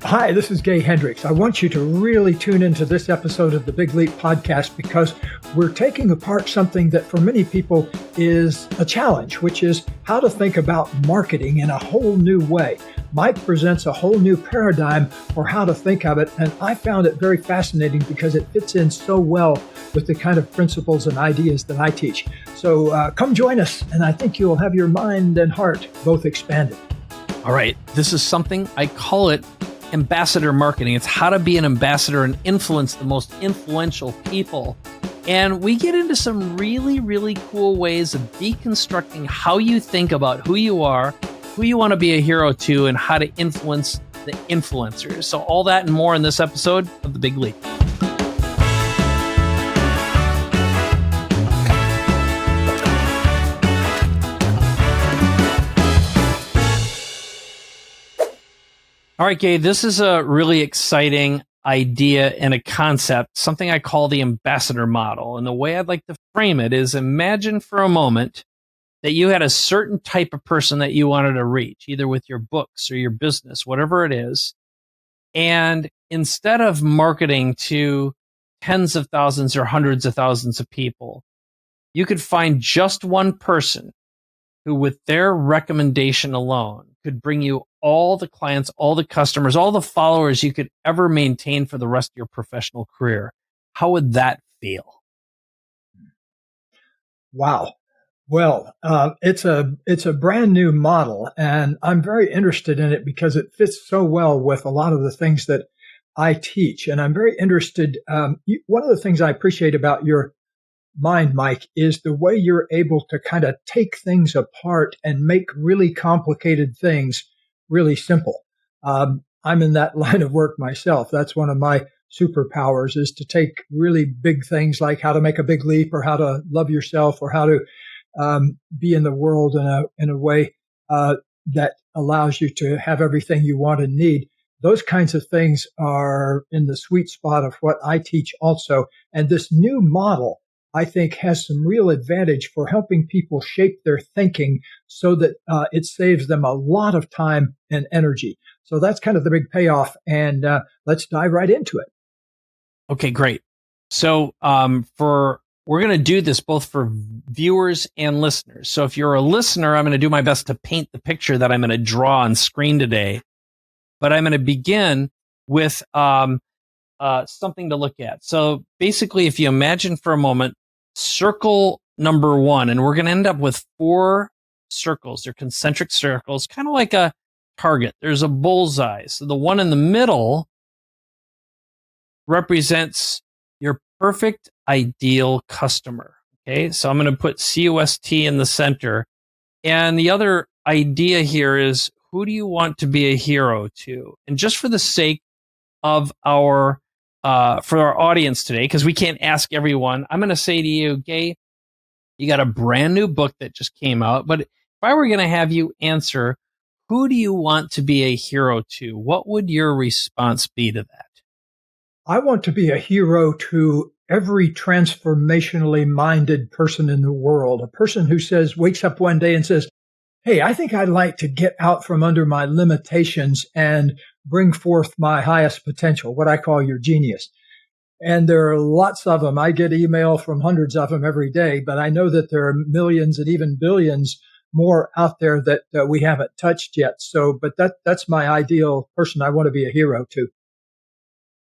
Hi, this is Gay Hendricks. I want you to really tune into this episode of the Big Leap podcast because we're taking apart something that for many people is a challenge, which is how to think about marketing in a whole new way. Mike presents a whole new paradigm for how to think of it, and I found it very fascinating because it fits in so well with the kind of principles and ideas that I teach. So come join us, and I think you'll have your mind and heart both expanded. All right, this is something, I call it ambassador marketing. It's how to be an ambassador and influence the most influential people. And we get into some really, really cool ways of deconstructing how you think about who you are, who you want to be a hero to, and how to influence the influencers. So all that and more in this episode of The Big Leap. All right, Gay, this is a really exciting idea and a concept, something I call the ambassador model. And the way I'd like to frame it is imagine for a moment that you had a certain type of person that you wanted to reach, either with your books or your business, whatever it is. And instead of marketing to tens of thousands or hundreds of thousands of people, you could find just one person who, with their recommendation alone, could bring you all the clients, all the customers, all the followers you could ever maintain for the rest of your professional career. How would that feel? Wow. Well, it's a brand new model, and I'm very interested in it because it fits so well with a lot of the things that I teach. And I'm very interested. One of the things I appreciate about your mind, Mike, is the way you're able to kind of take things apart and make really complicated things really simple. I'm in that line of work myself. That's one of my superpowers, is to take really big things like how to make a big leap or how to love yourself or how to be in the world in a way that allows you to have everything you want and need. Those kinds of things are in the sweet spot of what I teach also. And this new model, I think, has some real advantage for helping people shape their thinking so that it saves them a lot of time and energy. So that's kind of the big payoff. And let's dive right into it. Okay, great. So we're going to do this both for viewers and listeners. So if you're a listener, I'm going to do my best to paint the picture that I'm going to draw on screen today. But I'm going to begin with something to look at. So basically, if you imagine for a moment, circle number one, and we're going to end up with 4 circles. They're concentric circles, kind of like a target. There's a bullseye. So the one in the middle represents your perfect ideal customer. Okay, so I'm going to put CUST in the center. And the other idea here is, who do you want to be a hero to? And just for the sake of our audience today, because we can't ask everyone, I'm going to say to you, Gay, you got a brand new book that just came out. But if I were going to have you answer, who do you want to be a hero to? What would your response be to that? I want to be a hero to every transformationally minded person in the world, a person who wakes up one day and says, hey, I think I'd like to get out from under my limitations and bring forth my highest potential, what I call your genius. And there are lots of them. I get email from hundreds of them every day, but I know that there are millions and even billions more out there that we haven't touched yet. But that's my ideal person I want to be a hero to.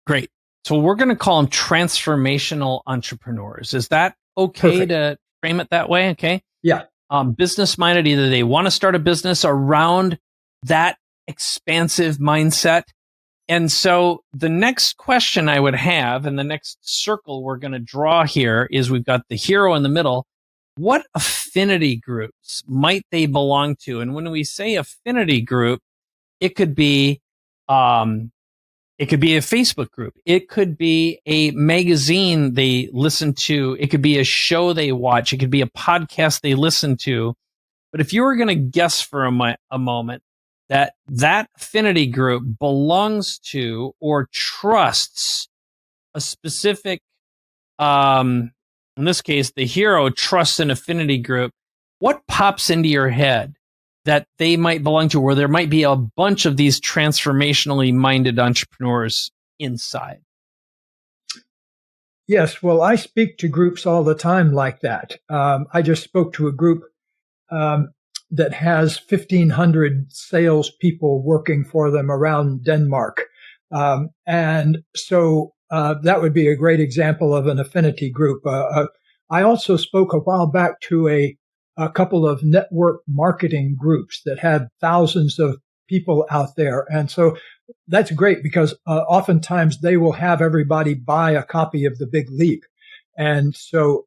Great. So we're going to call them transformational entrepreneurs. Is that okay Perfect. to frame it that way? Okay. Yeah. Business minded, either they want to start a business around that expansive mindset. And so the next question I would have, and the next circle we're going to draw here, is we've got the hero in the middle. What affinity groups might they belong to? And when we say affinity group, it could be a Facebook group. It could be a magazine they listen to. It could be a show they watch. It could be a podcast they listen to. But if you were going to guess for a moment that affinity group belongs to or trusts a specific, in this case, the hero trusts an affinity group, what pops into your head? that they might belong to, where there might be a bunch of these transformationally minded entrepreneurs inside? Yes, well, I speak to groups all the time like that. I just spoke to a group um, that has 1,500 salespeople working for them around Denmark. And so that would be a great example of an affinity group. I also spoke a while back to a couple of network marketing groups that had thousands of people out there. And so that's great because oftentimes they will have everybody buy a copy of The Big Leap. And so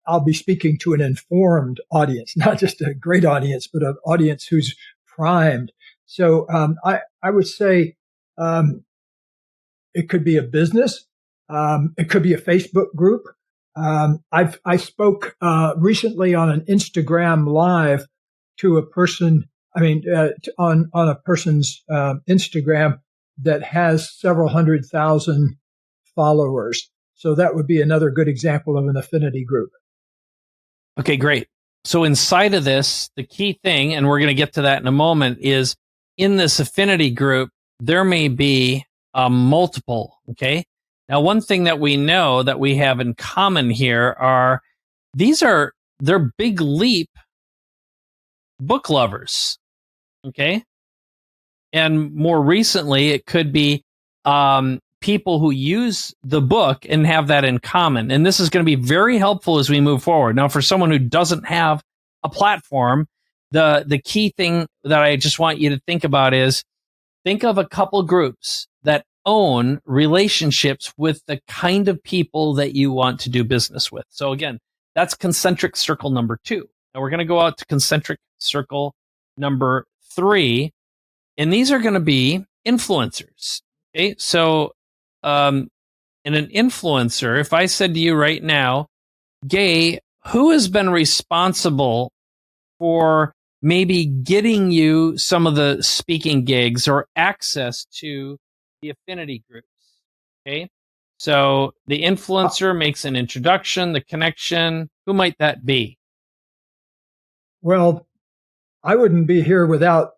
I'll be speaking to an informed audience, not just a great audience, but an audience who's primed. So I would say it could be a business. It could be a Facebook group. I spoke recently on an Instagram live to a person. On a person's Instagram that has several 100,000 followers. So that would be another good example of an affinity group. Okay, great. So inside of this, the key thing, and we're going to get to that in a moment, is in this affinity group, there may be multiple. Okay. Now, one thing that we know that we have in common here they're Big Leap book lovers. Okay. And more recently, it could be people who use the book and have that in common. And this is going to be very helpful as we move forward. Now, for someone who doesn't have a platform, the key thing that I just want you to think about is think of a couple groups that own relationships with the kind of people that you want to do business with. So again, that's concentric circle number 2. Now we're going to go out to concentric circle number 3. And these are going to be influencers. Okay. So, in an influencer, if I said to you right now, Gay, who has been responsible for maybe getting you some of the speaking gigs or access to the affinity groups? Okay. So the influencer makes an introduction, the connection. Who might that be? Well, I wouldn't be here without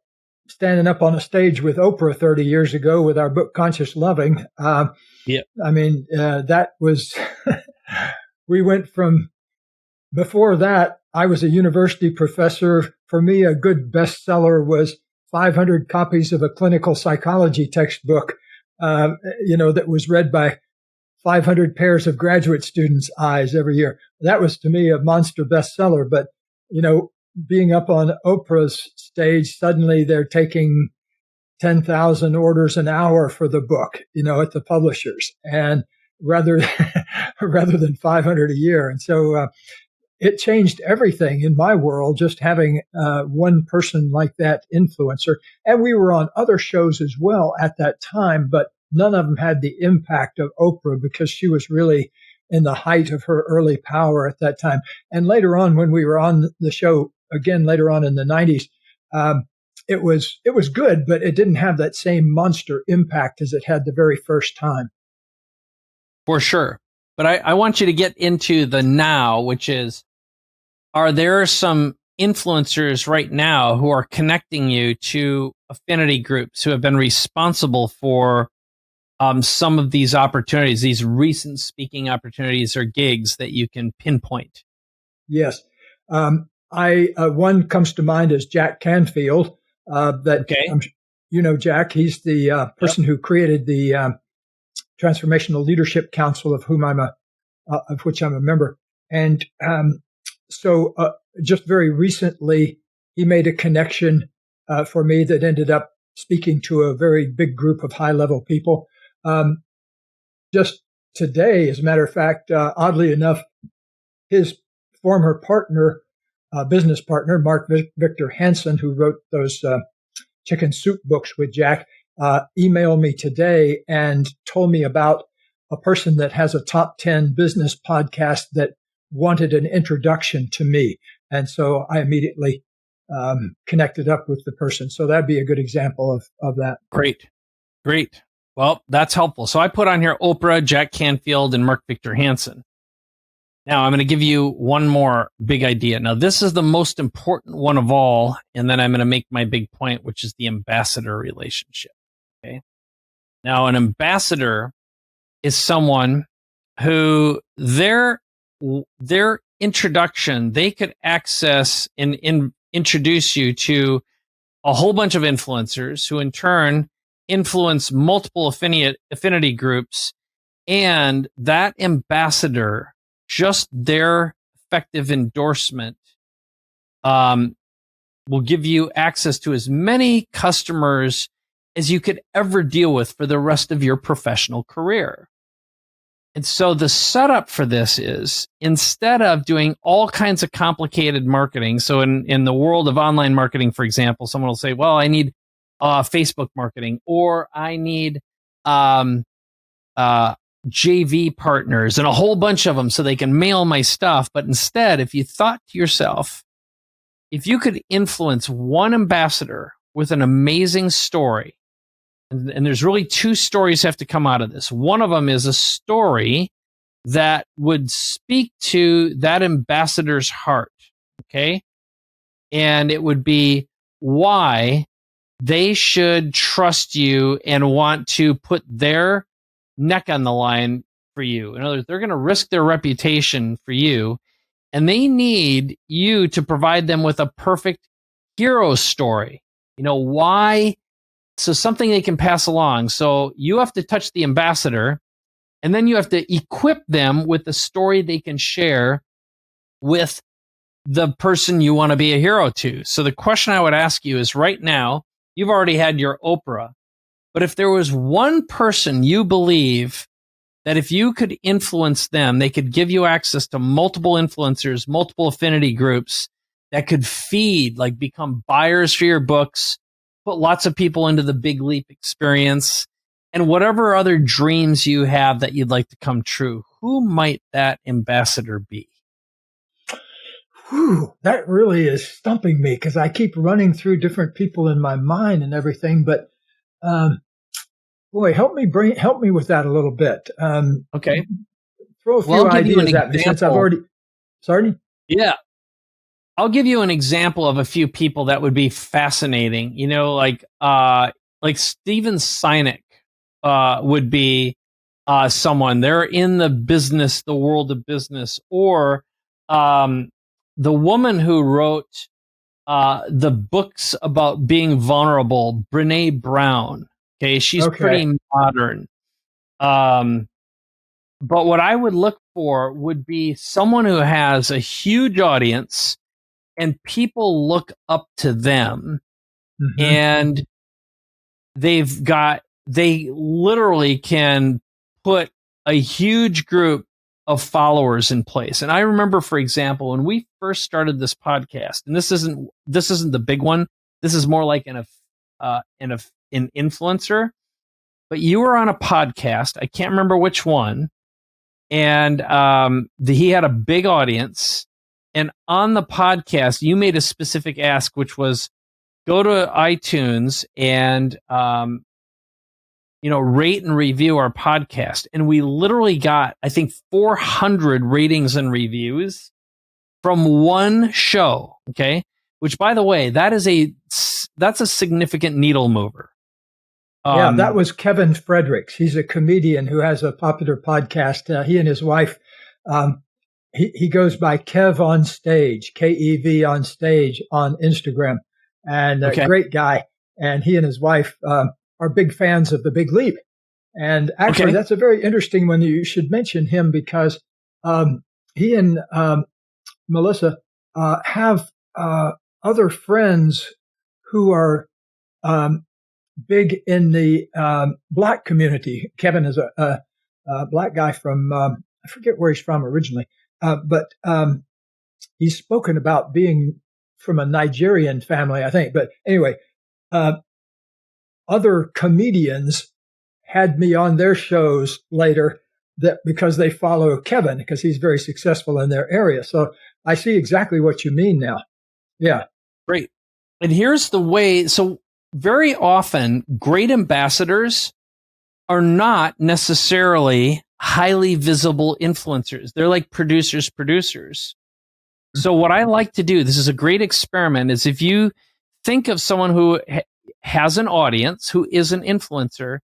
standing up on a stage with Oprah 30 years ago with our book Conscious Loving. Yeah. That was, we went from, before that, I was a university professor. For me, a good bestseller was 500 copies of a clinical psychology textbook, that was read by 500 pairs of graduate students' eyes every year. That was to me a monster bestseller. But, being up on Oprah's stage, suddenly they're taking 10,000 orders an hour for the book, at the publishers, and rather than 500 a year. And so it changed everything in my world, just having one person like that influencer. And we were on other shows as well at that time, but none of them had the impact of Oprah because she was really in the height of her early power at that time. And later on, when we were on the show again, later on in the 90s, it was good, but it didn't have that same monster impact as it had the very first time. For sure. But I want you to get into the now, which is, are there some influencers right now who are connecting you to affinity groups who have been responsible for some of these opportunities, these recent speaking opportunities or gigs that you can pinpoint? Yes. One comes to mind as Jack Canfield. Jack, he's the person who created the Transformational Leadership Council, of which I'm a member. And so just very recently, he made a connection for me that ended up speaking to a very big group of high-level people. Just today, as a matter of fact, oddly enough, his former partner, business partner, Mark Victor Hansen, who wrote those chicken soup books with Jack, emailed me today and told me about a person that has a top 10 business podcast that wanted an introduction to me. And so I immediately connected up with the person. So that'd be a good example of that. Great. Well, that's helpful. So I put on here Oprah, Jack Canfield, and Mark Victor Hansen. Now, I'm going to give you one more big idea. Now, this is the most important one of all. And then I'm going to make my big point, which is the ambassador relationship. Okay. Now, an ambassador is someone who their introduction, they could access and introduce you to a whole bunch of influencers who in turn influence multiple affinity groups. And that ambassador, just their effective endorsement, will give you access to as many customers as you could ever deal with for the rest of your professional career. And so the setup for this is, instead of doing all kinds of complicated marketing, so in the world of online marketing, for example, someone will say, well, I need Facebook marketing, or I need JV partners and a whole bunch of them so they can mail my stuff. But instead, if you thought to yourself, if you could influence one ambassador with an amazing story, and there's really two stories have to come out of this. One of them is a story that would speak to that ambassador's heart, okay? And it would be why they should trust you and want to put their neck on the line for you. In other words, they're going to risk their reputation for you, and they need you to provide them with a perfect hero story. Why? So something they can pass along. So you have to touch the ambassador, and then you have to equip them with the story they can share with the person you want to be a hero to. So the question I would ask you is, right now, you've already had your Oprah, but if there was one person you believe that if you could influence them, they could give you access to multiple influencers, multiple affinity groups that could feed, like become buyers for your books, put lots of people into the Big Leap experience, and whatever other dreams you have that you'd like to come true, who might that ambassador be? Whew, that really is stumping me because I keep running through different people in my mind and everything. But boy, help me with that a little bit. Okay. Throw a few ideas at me since I've already. Sorry. Yeah. I'll give you an example of a few people that would be fascinating. Like Steven Sinek would be someone. They're in the world of business, or the woman who wrote the books about being vulnerable, Brene Brown. Okay, she's pretty modern. But what I would look for would be someone who has a huge audience and people look up to them, and they literally can put a huge group of followers in place. And I remember, for example, when we first started this podcast, and this isn't the big one. This is more like an influencer, but you were on a podcast. I can't remember which one. And he had a big audience. And on the podcast, you made a specific ask, which was go to iTunes and rate and review our podcast. And we literally got, I think, 400 ratings and reviews from one show. Okay, which, by the way, that's a significant needle mover. Yeah, that was Kevin Fredericks. He's a comedian who has a popular podcast. He and his wife. He goes by Kev on Stage, Kev on Stage on Instagram, and a great guy. And he and his wife are big fans of the Big Leap. And actually, that's a very interesting one. You should mention him because he and Melissa have other friends who are big in the Black community. Kevin is a Black guy from, I forget where he's from originally. But he's spoken about being from a Nigerian family, I think. But anyway, other comedians had me on their shows later because they follow Kevin because he's very successful in their area. So I see exactly what you mean now. Yeah. Great. And here's the way. So very often, great ambassadors are not necessarily highly visible influencers. They're like producers. So what I like to do, this is a great experiment, is if you think of someone who has an audience, who is an influencer,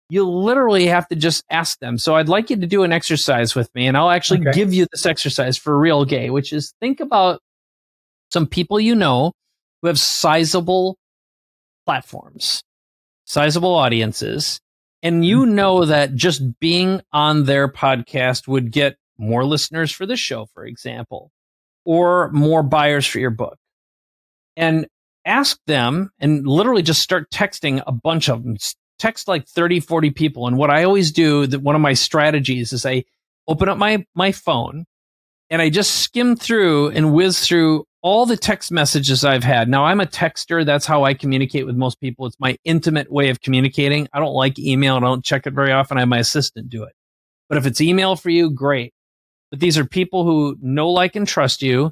you literally have to just ask them. So I'd like you to do an exercise with me, and I'll actually Okay. give you this exercise for real, Gay, which is think about some people you know who have sizable platforms, sizable audiences, and you know that just being on their podcast would get more listeners for this show, for example, or more buyers for your book. And ask them and literally just start texting a bunch of them. Text like 30, 40 people. And what I always do, that one of my strategies is I open up my phone and I just skim through and whiz through all the text messages I've had. Now, I'm a texter. That's how I communicate with most people. It's my intimate way of communicating. I don't like email. I don't check it very often. I have my assistant do it. But if it's email for you, great. But these are people who know, like, and trust you.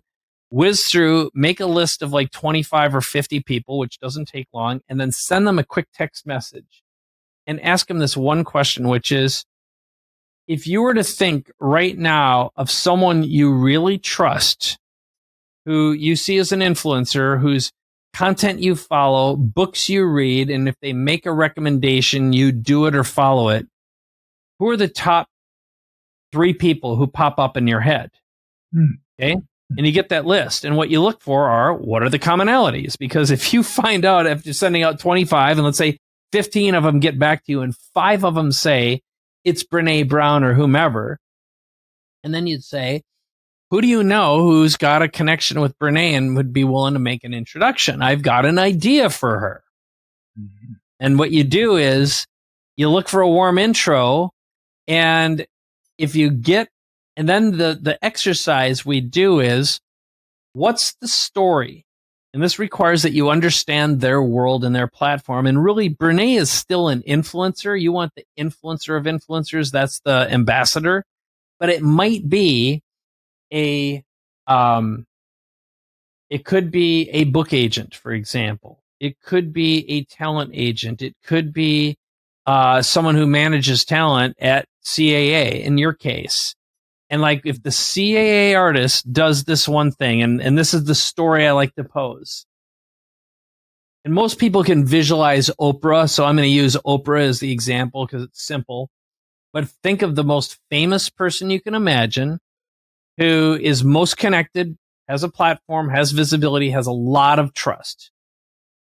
Whiz through, make a list of like 25 or 50 people, which doesn't take long, and then send them a quick text message and ask them this one question, which is, if you were to think right now of someone you really trust, who you see as an influencer, whose content you follow, books you read, and if they make a recommendation, you do it or follow it, who are the top 3 people who pop up in your head? Okay. And you get that list. And what you look for are, what are the commonalities? Because if you find out after sending out 25, and let's say 15 of them get back to you, and 5 of them say it's Brene Brown or whomever, and then you'd say, who do you know who's got a connection with Brene and would be willing to make an introduction? I've got an idea for her. Mm-hmm. And what you do is you look for a warm intro, and if you get, and then the exercise we do is, what's the story? And this requires that you understand their world and their platform. And really, Brene is still an influencer. You want the influencer of influencers. That's the ambassador. But it might be it could be a book agent, for example. It could be a talent agent. It could be someone who manages talent at CAA, in your case. And like, if the CAA artist does this one thing, and this is the story I like to pose. And most people can visualize Oprah, so I'm going to use Oprah as the example because it's simple. But think of the most famous person you can imagine, who is most connected, has a platform, has visibility, has a lot of trust.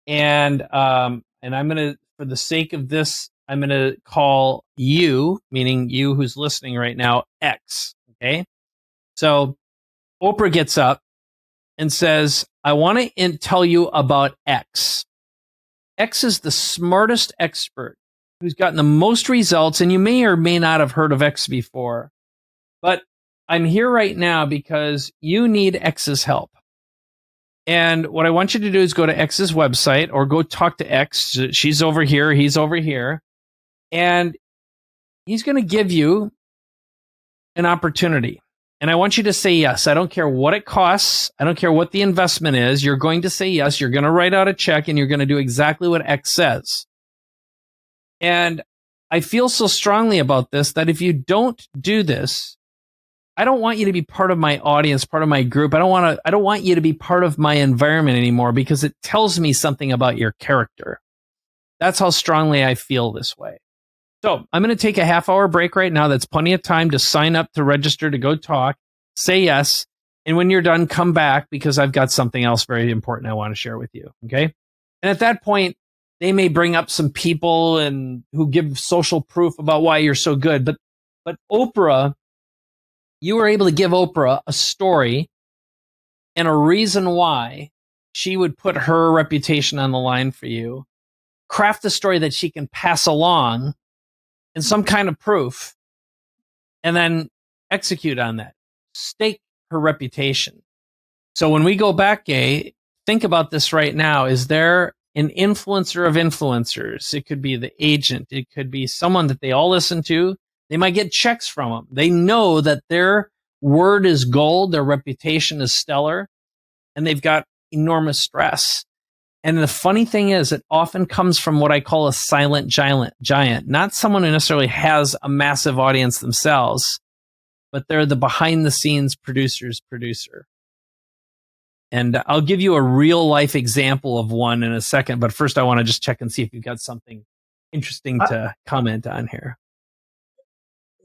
And I'm going to, for the sake of this, I'm going to call you, meaning you who's listening right now, X. Okay. So Oprah gets up and says, I want to tell you about X. X is the smartest expert who's gotten the most results. And you may or may not have heard of X before, but I'm here right now because you need X's help. And what I want you to do is go to X's website or go talk to X. She's over here. He's over here. And he's going to give you an opportunity. And I want you to say yes. I don't care what it costs. I don't care what the investment is. You're going to say yes. You're going to write out a check and you're going to do exactly what X says. And I feel so strongly about this that if you don't do this, I don't want you to be part of my audience, part of my group. I don't want you to be part of my environment anymore, because it tells me something about your character. That's how strongly I feel this way. So I'm going to take a half-hour break right now. That's plenty of time to sign up, to register, to go talk, say yes. And when you're done, come back, because I've got something else very important I want to share with you. Okay. And at that point, they may bring up some people and who give social proof about why you're so good. But Oprah, you were able to give Oprah a story and a reason why she would put her reputation on the line for you, craft a story that she can pass along and some kind of proof, and then execute on that. Stake her reputation. So when we go back, Gay, think about this right now. Is there an influencer of influencers? It could be the agent. It could be someone that they all listen to. They might get checks from them. They know that their word is gold. Their reputation is stellar. And they've got enormous stress. And the funny thing is, it often comes from what I call a silent giant, not someone who necessarily has a massive audience themselves, but they're the behind the scenes producer's producer. And I'll give you a real life example of one in a second. But first, I want to just check and see if you've got something interesting to comment on here.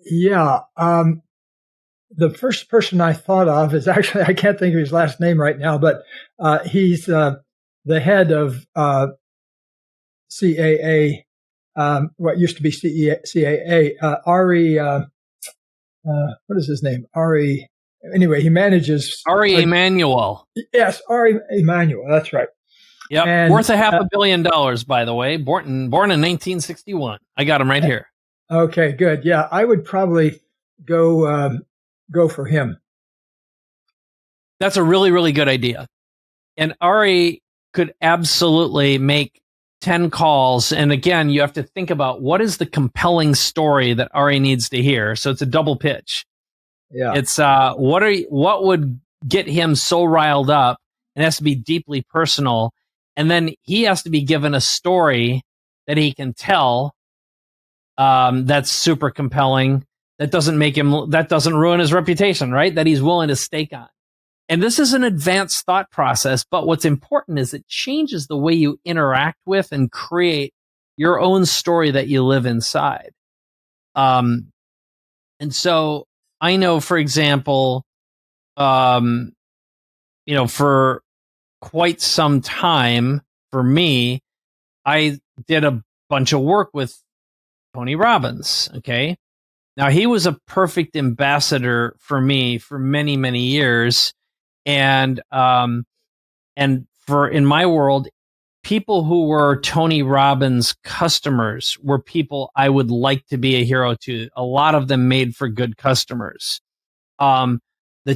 Yeah. The first person I thought of is actually, I can't think of his last name right now, but he's the head of CAA, what used to be CAA, Ari, what is his name? Ari, anyway, he manages. Ari Emanuel. Yes, Ari Emanuel, that's right. Yep, worth $500 million, by the way, born in 1961. I got him right here. Okay, good. Yeah, I would probably go for him. That's a really, really good idea. And Ari could absolutely make 10 calls. And again, you have to think about what is the compelling story that Ari needs to hear. So it's a double pitch. Yeah. It's what would get him so riled up? It has to be deeply personal. And then he has to be given a story that he can tell that's super compelling. That doesn't ruin his reputation, right? That he's willing to stake on. And this is an advanced thought process, but what's important is it changes the way you interact with and create your own story that you live inside. And so I know, for example, for quite some time, for me, I did a bunch of work with Tony Robbins. Okay. Now, he was a perfect ambassador for me for many, many years. And for in my world, people who were Tony Robbins customers were people I would like to be a hero to. A lot of them made for good customers. The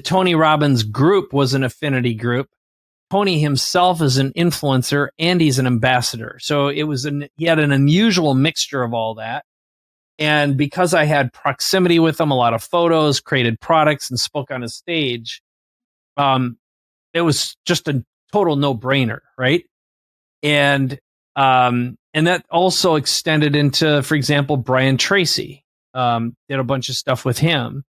Tony Robbins group was an affinity group. Tony himself is an influencer and he's an ambassador. So he had an unusual mixture of all that. And because I had proximity with him, a lot of photos, created products, and spoke on his stage, it was just a total no-brainer, right? And that also extended into, for example, Brian Tracy. Did a bunch of stuff with him.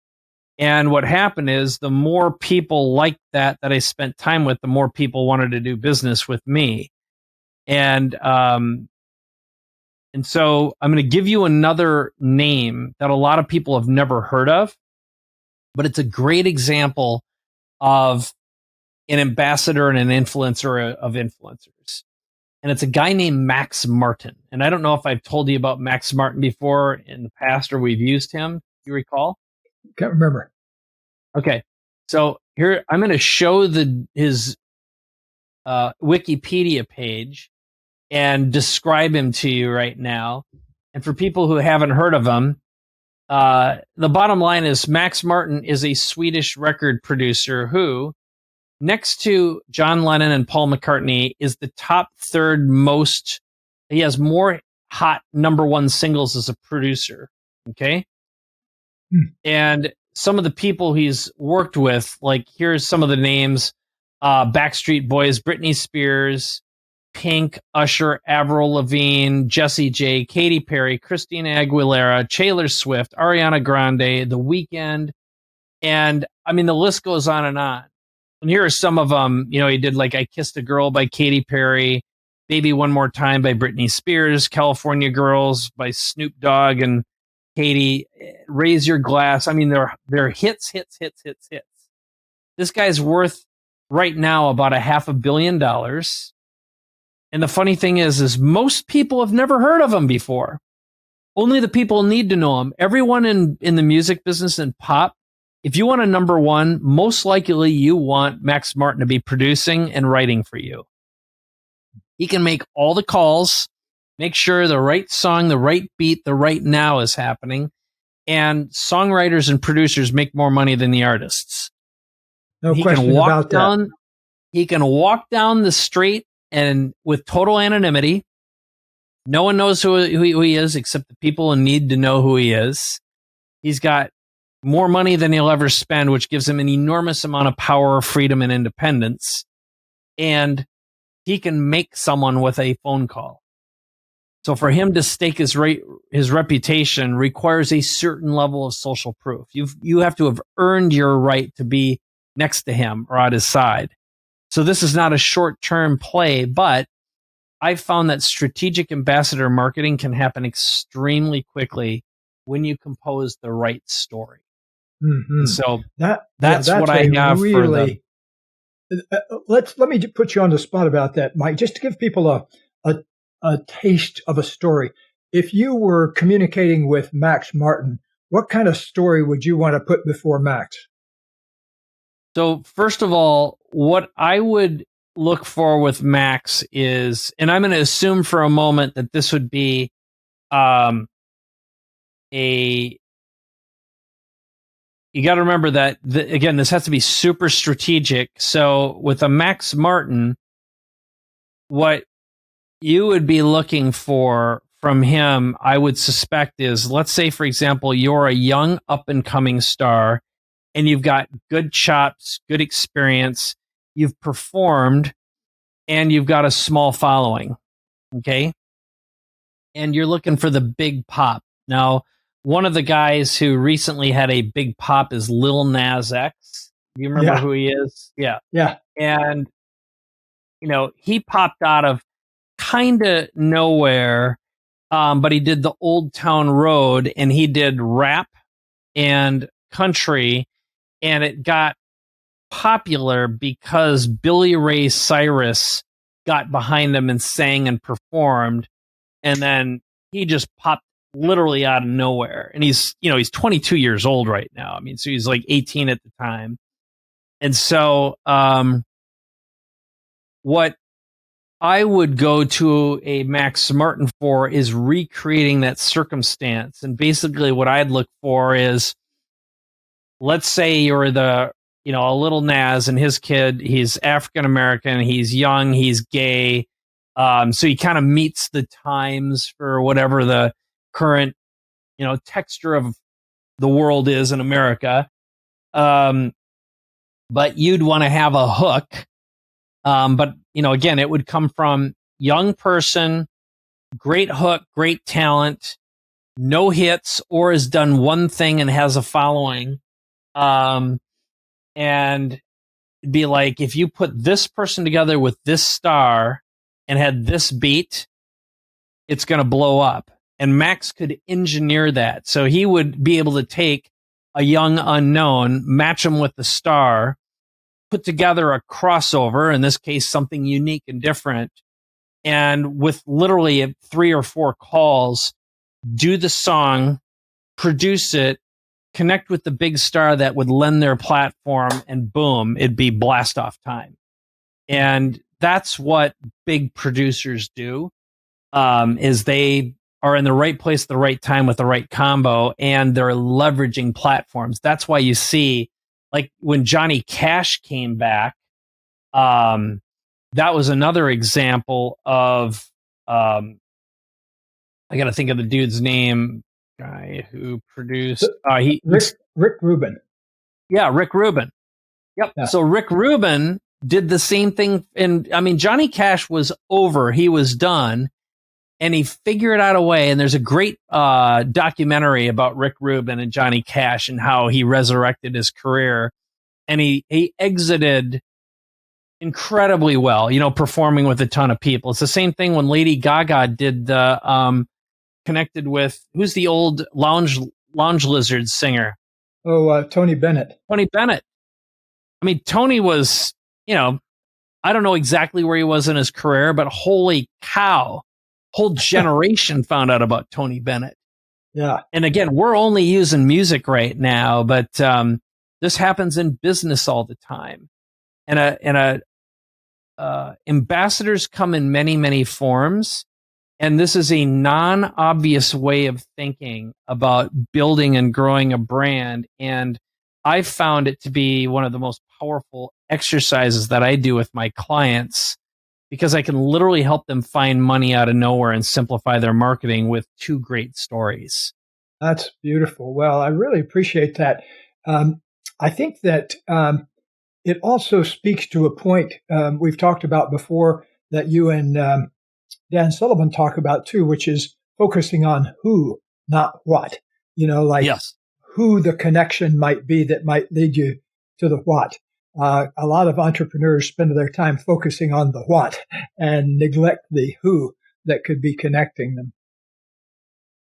And what happened is the more people like that I spent time with, the more people wanted to do business with me. And so I'm going to give you another name that a lot of people have never heard of, but it's a great example of an ambassador and an influencer of influencers. And it's a guy named Max Martin. And I don't know if I've told you about Max Martin before in the past or we've used him. Do you recall? Can't remember. Okay. So here, I'm going to show his Wikipedia page and describe him to you right now. And for people who haven't heard of him, the bottom line is Max Martin is a Swedish record producer who, next to John Lennon and Paul McCartney, is the top third most. He has more hot number one singles as a producer. Okay. And some of the people he's worked with, like here's some of the names: Backstreet Boys, Britney Spears, Pink, Usher, Avril Lavigne, Jessie J, Katy Perry, Christina Aguilera, Taylor Swift, Ariana Grande, The Weeknd, and I mean the list goes on and on. And here are some of them. He did like "I Kissed a Girl" by Katy Perry, "Baby One More Time" by Britney Spears, "California Girls" by Snoop Dogg and Katy, "Raise Your Glass." I mean, they're hits. This guy's worth right now about $500 million. And the funny thing is most people have never heard of him before. Only the people need to know him. Everyone in the music business and pop, if you want a number one, most likely you want Max Martin to be producing and writing for you. He can make all the calls, make sure the right song, the right beat, the right now is happening. And songwriters and producers make more money than the artists. No question about that. He can walk down the street and with total anonymity. No one knows who he is except the people who need to know who he is. He's got more money than he'll ever spend, which gives him an enormous amount of power, freedom, and independence. And he can make someone with a phone call. So for him to stake his reputation requires a certain level of social proof. You have to have earned your right to be next to him or at his side. So this is not a short-term play, but I've found that strategic ambassador marketing can happen extremely quickly when you compose the right story. And Hmm. so that's what That's I a have for the. really let me put you on the spot about that, Mike, just to give people a a taste of a story. If you were communicating with Max Martin, what kind of story would you want to put before Max? So first of all, what I would look for with Max is, and I'm going to assume for a moment that this would be um, a. You got to remember that again, this has to be super strategic. So with a Max Martin, what you would be looking for from him, I would suspect, is, let's say, for example, you're a young up and coming star and you've got good chops, good experience, you've performed, and you've got a small following. Okay. And you're looking for the big pop. Now, one of the guys who recently had a big pop is Lil Nas X. Do you remember Yeah, who he is? Yeah. yeah, And, he popped out of kind of nowhere, but he did the Old Town Road and he did rap and country, and it got popular because Billy Ray Cyrus got behind him and sang and performed, and then he just popped literally out of nowhere. And he's 22 years old right now. I mean, so he's like 18 at the time. And so what I would go to a Max Martin for is recreating that circumstance. And basically what I'd look for is, let's say you're a little Nas and his kid, he's African American, he's young, he's gay. So he kind of meets the times for whatever the current, texture of the world is in America. Um, but you'd want to have a hook. But again, it would come from young person, great hook, great talent, no hits, or has done one thing and has a following. Um, and it'd be like, if you put this person together with this star and had this beat, it's going to blow up. And Max could engineer that. So he would be able to take a young unknown, match him with the star, put together a crossover, in this case, something unique and different. And with literally 3 or 4 calls, do the song, produce it, connect with the big star that would lend their platform, and boom, it'd be blast off time. And that's what big producers do, is they are in the right place at the right time with the right combo, and they're leveraging platforms. That's why you see, like, when Johnny Cash came back, um, that was another example of, I got to think of the dude's name, guy who produced, Rick Rubin. yeah, Rick Rubin. Yep. Yeah, So Rick Rubin did the same thing. And I mean, Johnny Cash was over, he was done, and he figured out a way. And there's a great documentary about Rick Rubin and Johnny Cash and how he resurrected his career. And he exited incredibly well, performing with a ton of people. It's the same thing when Lady Gaga did the connected with, who's the old lounge lizard singer? oh, Tony Bennett. Tony Bennett. I mean, Tony was, I don't know exactly where he was in his career, but holy cow, whole generation found out about Tony Bennett. Yeah, And again, we're only using music right now, but this happens in business all the time. And ambassadors come in many, many forms. And this is a non-obvious way of thinking about building and growing a brand. And I've found it to be one of the most powerful exercises that I do with my clients, because I can literally help them find money out of nowhere and simplify their marketing with 2 great stories. that's beautiful. Well, I really appreciate that. I think that it also speaks to a point we've talked about before, that you and Dan Sullivan talk about too, which is focusing on who, not what. Like Yes. who the connection might be that might lead you to the what. A lot of entrepreneurs spend their time focusing on the what and neglect the who that could be connecting them.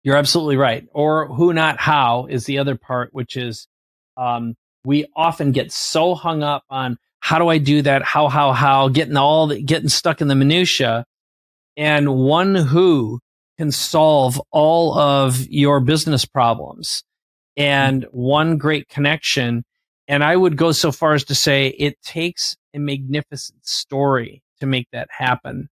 You're absolutely right. Or who, not how, is the other part, which is we often get so hung up on how do I do that, how, getting stuck in the minutia, and one who can solve all of your business problems, and one great connection. And I would go so far as to say it takes a magnificent story to make that happen.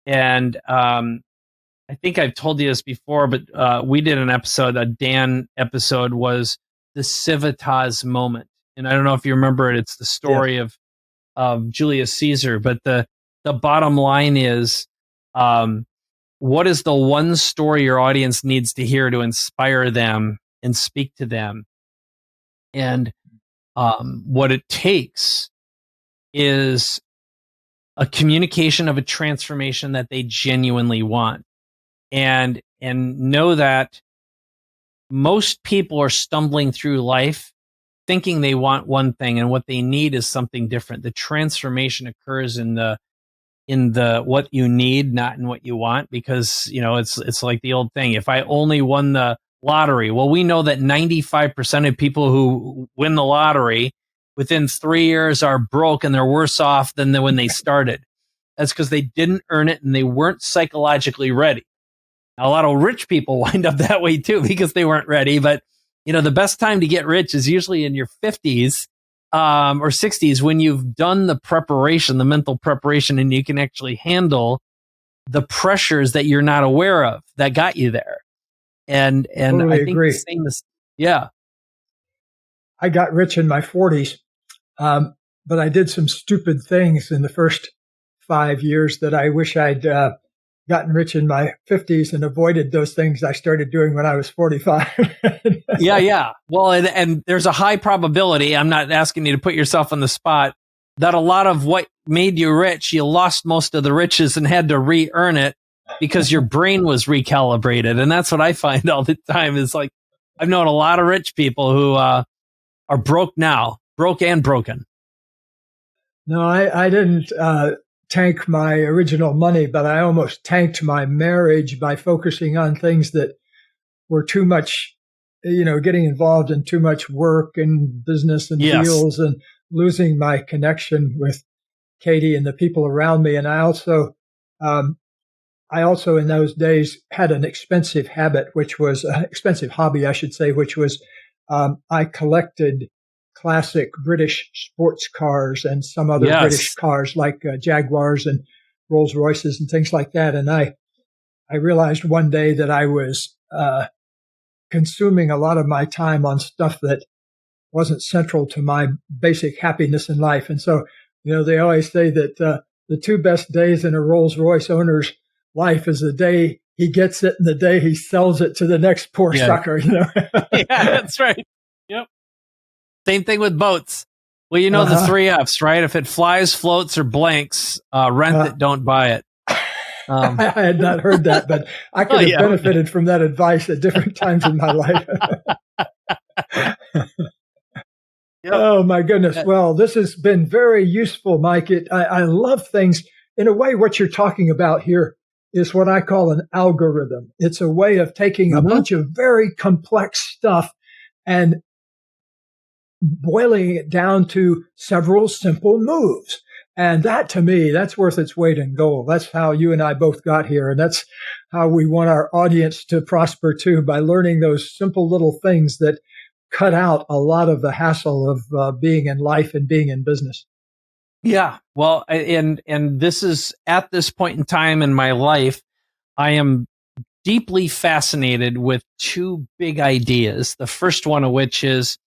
And I think I've told you this before, but we did an episode, a Dan episode, was the Civitas moment. And I don't know if you remember it. It's the story of Julius Caesar. But the bottom line is, what is the one story your audience needs to hear to inspire them and speak to them? And what it takes is a communication of a transformation that they genuinely want. And know that most people are stumbling through life thinking they want one thing, and what they need is something different. The transformation occurs in the what you need, not in what you want, because it's like the old thing. If I only won the lottery, well, we know that 95% of people who win the lottery within 3 years are broke and they're worse off than when they started. That's because they didn't earn it and they weren't psychologically ready. A lot of rich people wind up that way too because they weren't ready. But the best time to get rich is usually in your 50s or 60s, when you've done the preparation, the mental preparation, and you can actually handle the pressures that you're not aware of that got you there. And Totally I think agree. the same is, yeah. I got rich in my 40s, but I did some stupid things in the first 5 years that I wish I'd gotten rich in my 50s and avoided those things I started doing when I was 45. Yeah. Well, and there's a high probability, I'm not asking you to put yourself on the spot, that a lot of what made you rich, you lost most of the riches and had to re-earn it because your brain was recalibrated. And that's what I find all the time is, like, I've known a lot of rich people who are broke now, broke and broken. No, I didn't tank my original money, but I almost tanked my marriage by focusing on things that were too much, getting involved in too much work and business and deals, and losing my connection with Katie and the people around me. And I also in those days had an expensive habit, which was an expensive hobby, I should say, which was I collected classic British sports cars and some other British cars like Jaguars and Rolls Royces and things like that. And I realized one day that I was consuming a lot of my time on stuff that wasn't central to my basic happiness in life. And so, they always say that the two best days in a Rolls Royce owner's life is the day he gets it and the day he sells it to the next poor sucker. Yeah, that's right. Yep. Same thing with boats. Well, the 3 F's, right? If it flies, floats, or blanks, rent it, don't buy it. I had not heard that, but I could have benefited from that advice at different times in my life. Oh, my goodness. Well, this has been very useful, Mike. I love things. In a way, what you're talking about here is what I call an algorithm. It's a way of taking a bunch of very complex stuff and boiling it down to several simple moves. And that, to me, that's worth its weight in gold. That's how you and I both got here. And that's how we want our audience to prosper too, by learning those simple little things that cut out a lot of the hassle of being in life and being in business. Yeah. Well, and this is, at this point in time in my life, I am deeply fascinated with two big ideas. The first one of which is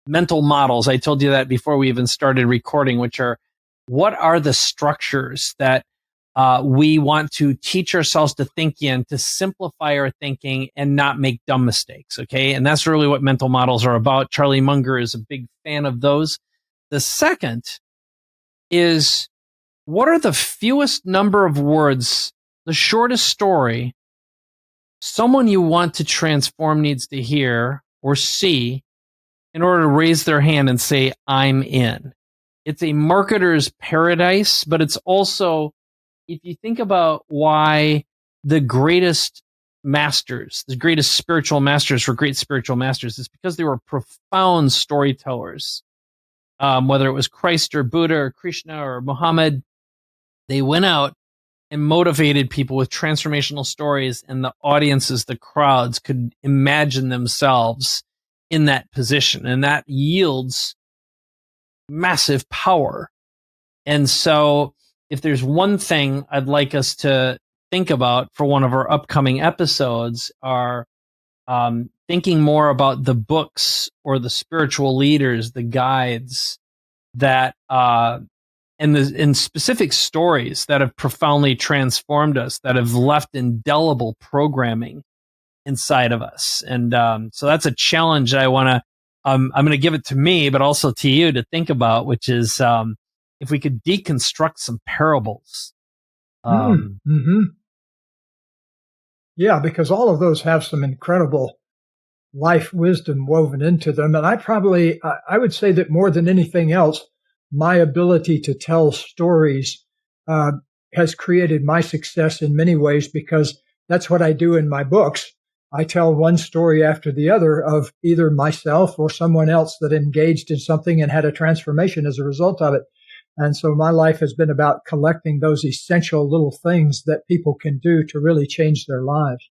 mental models. I told you that before we even started recording, which are, what are the structures that we want to teach ourselves to think in, to simplify our thinking and not make dumb mistakes. Okay. And that's really what mental models are about. Charlie Munger is a big fan of those. The second is what are the fewest number of words, the shortest story someone you want to transform needs to hear or see in order to raise their hand and say, I'm in? It's a marketer's paradise, but it's also, if you think about why the greatest masters, the greatest spiritual masters were great spiritual masters, it's because they were profound storytellers. Whether it was Christ or Buddha or Krishna or Muhammad, they went out and motivated people with transformational stories, and the audiences, the crowds, could imagine themselves in that position, and that yields massive power. And so if there's one thing I'd like us to think about for one of our upcoming episodes are thinking more about the books or the spiritual leaders, the guides that and specific stories that have profoundly transformed us, that have left indelible programming inside of us. And so that's a challenge that I want to, I'm going to give it to me, but also to you to think about, which is if we could deconstruct some parables. Yeah, because all of those have some incredible life wisdom woven into them. And I would say that more than anything else, my ability to tell stories has created my success in many ways, because that's what I do in my books. I tell one story after the other of either myself or someone else that engaged in something and had a transformation as a result of it. And so my life has been about collecting those essential little things that people can do to really change their lives.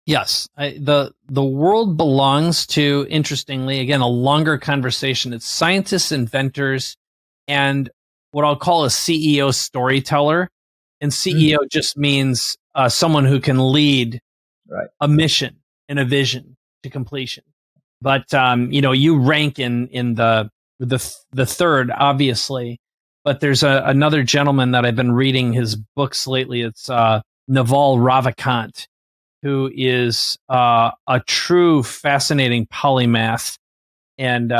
Yes, the world belongs to, interestingly, again, a longer conversation. It's scientists, inventors, and what I'll call a CEO storyteller. And CEO just means someone who can lead a mission and a vision to completion. But you rank in the third, obviously. But there's another gentleman that I've been reading his books lately. It's Naval Ravikant, who is a true fascinating polymath. And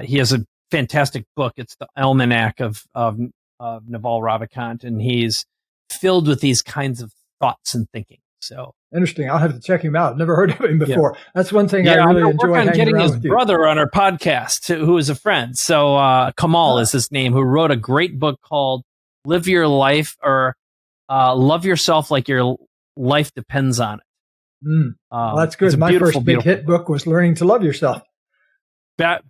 he has a fantastic book. It's the Almanac of Naval Ravikant, and he's filled with these kinds of thoughts and thinking. So interesting. I'll have to check him out. Never heard of him before. Yeah. That's one thing I really enjoy. Work on getting his brother on our podcast, who is a friend. So Kamal is his name, who wrote a great book called "Live Your Life" or "Love Yourself Like Your Life Depends on It." Well, that's good. My first big hit book was "Learning to Love Yourself."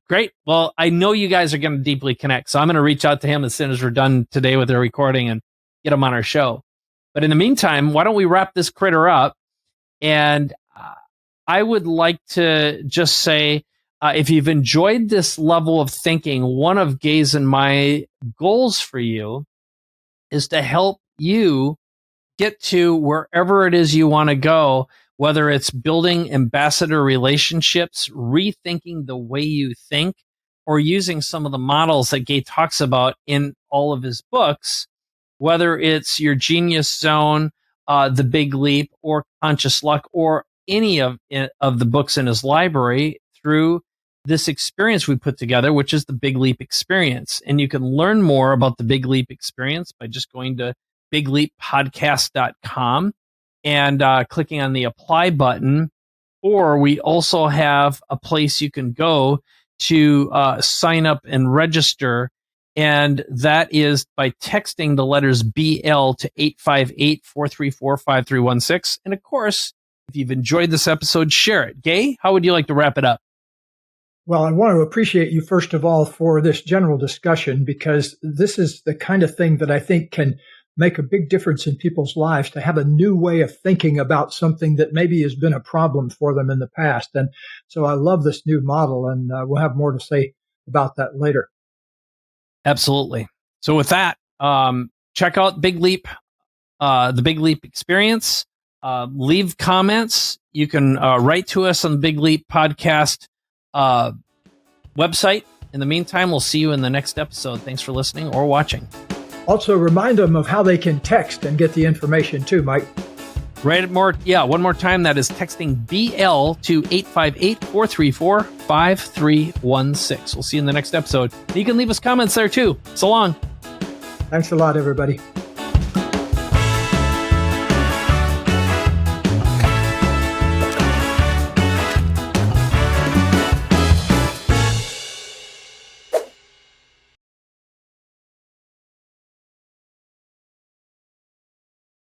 Great. Well, I know you guys are going to deeply connect, so I'm going to reach out to him as soon as we're done today with the recording and get him on our show. But in the meantime, why don't we wrap this critter up? And I would like to just say, if you've enjoyed this level of thinking, one of Gay's and my goals for you is to help you get to wherever it is you want to go, whether it's building ambassador relationships, rethinking the way you think, or using some of the models that Gay talks about in all of his books, whether it's your genius zone, the big leap, or conscious luck, or any of the books in his library, through this experience we put together, which is the Big Leap Experience. And you can learn more about the Big Leap Experience by just going to bigleappodcast.com and clicking on the apply button. Or we also have a place you can go to sign up and register. And that is by texting the letters BL to 858-434-5316. And of course, if you've enjoyed this episode, share it. Gay, how would you like to wrap it up? Well, I want to appreciate you, first of all, for this general discussion, because this is the kind of thing that I think can make a big difference in people's lives, to have a new way of thinking about something that maybe has been a problem for them in the past. And so I love this new model, and we'll have more to say about that later. Absolutely. So with that, check out Big Leap, the Big Leap Experience. Leave comments. You can write to us on the Big Leap Podcast website. In the meantime, we'll see you in the next episode. Thanks for listening or watching. Also, remind them of how they can text and get the information too, Mike. One more time. That is texting BL to 858-434-5316. We'll see you in the next episode. You can leave us comments there too. So long. Thanks a lot, everybody.